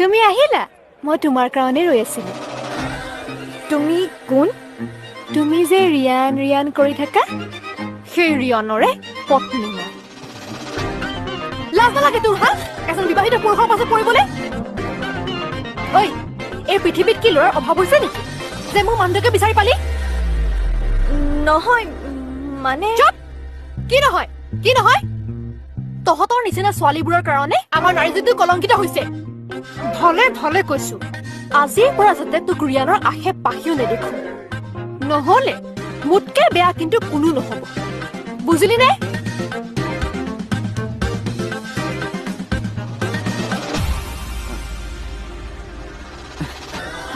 তুমি আহিলা মই তোমাৰ কাৰণে ৰৈ আছিলো তুমি কোন তুমি যে ৰিয়ান ৰিয়ান কৰি থাকা সেই ৰিয়ানৰে পত্নী মই লাজ নালাগে তোৰ হা এজন বিবাহিত পুৰুষৰ পাছত পৰিবলৈ ঐ এই পৃথিৱীত কি ল'ৰাৰ অভাৱ হৈছে নেকি যে মোৰ মানুহটোকে বিচাৰি পালি নহয় মানে কি নহয় কি নহয় তহঁতৰ নিচিনা ছোৱালীবোৰৰ কাৰণে আমাৰ নাৰীজাতিটো কলংকিত হৈছে ভলে ভলে কৈছো আজিৰ পৰা যাতে তোক ৰিয়ানৰ আশে পাশেও নেদেখো নহলে মোতকে বেয়া কিন্তু কোনো নহব বুজিলি নে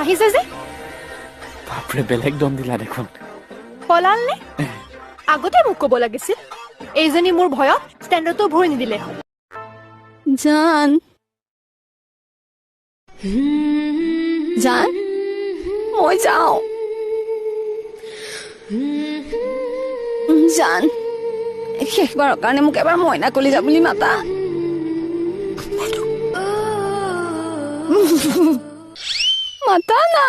আহিছে যে বাপৰে বেলেগ দম দিলা দেখোন পলাল নে আগতে মোক ক'ব লাগিছিল এইজনী মোৰ ভয়ত ষ্টেণ্ডতো ভৰি নিদিলে হয় জান জান মই যাওঁ জান শেষবাৰৰ কাৰণে মোক এবাৰ মইনা কলিজা বুলি মাতা মাতা না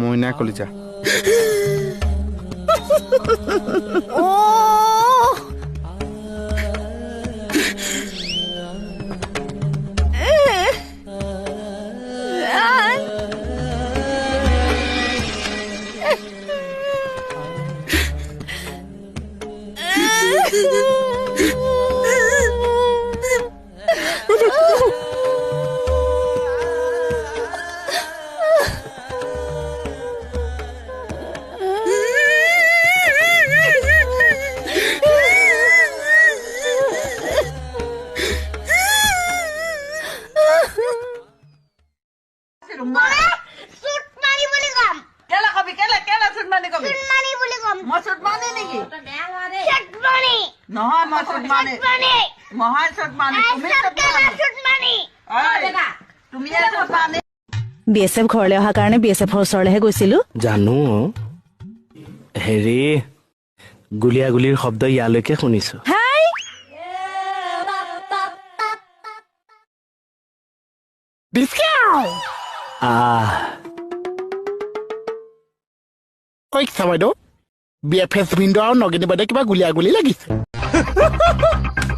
মইনা কলিজা BSF ঘৰলৈ অহা কাৰণে BSFৰ ওচৰলৈহে গৈছিলো জানো হেৰি গুলিয়াগুলিৰ শব্দ ইয়ালৈকে শুনিছো বাইদেউ BFS ভিন্দ আৰু নগিনী বাইদেউ কিবা গুলিয়াগুলি লাগিছে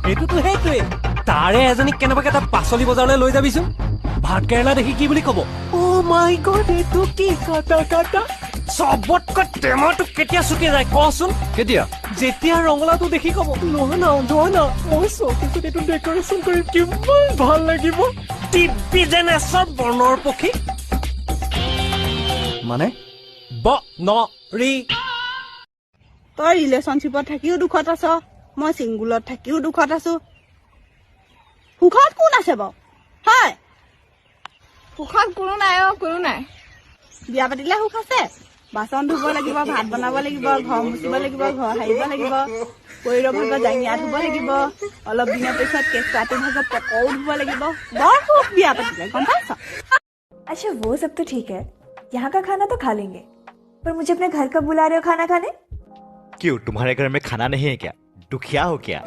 এইটোতো সেইটোৱে তাৰে এজনীক কেনেবাকে এটা পাচলি বজাৰলৈ লৈ যাবিচোন ভাত কেৰেলা দেখি কি বুলি কব অ মাই গড এইটো কি কাটা কাটা চবতকৈ টেমাটো কেতিয়া চুকে যায় কচোন কেতিয়া যেতিয়া ৰঙলাটো দেখি কব নহয় না মই চকুত এইটো ডেকৰেশ্যন কৰি কিমান ভাল লাগিব টিপি যেন এচৰ বৰ্ণৰ পক্ষী মানে ৰি তই ৰিলেশ্যনশ্বিপত থাকিও দুখত আছ মই চিংগুলত থাকিও দুখত আছো সুখত কোন আছে বাৰু হয় সুখত কোনো নাই কোনো নাই বিয়া পাতিলে সুখ আছে বাচন ধুব লাগিব ভাত বনাব লাগিব ঘৰ মুচিব লাগিব ঘৰ সাৰিব লাগিব কৈৰ ভাগত জাঙিয়া ধুব লাগিব অলপ দিনৰ পিছত কেঁচুৱাটো ভাগত পকৰো ধুব লাগিব বৰ সুখ বিয়া পাতিলে গম পাইছ अच्छा वो सब तो ठीक है यहाँ का खाना तो खा लेंगे पर मुझे अपने घर कब बुला रहे हो खाना खाने क्यों तुम्हारे घर में खाना नहीं है क्या दुखिया हो क्या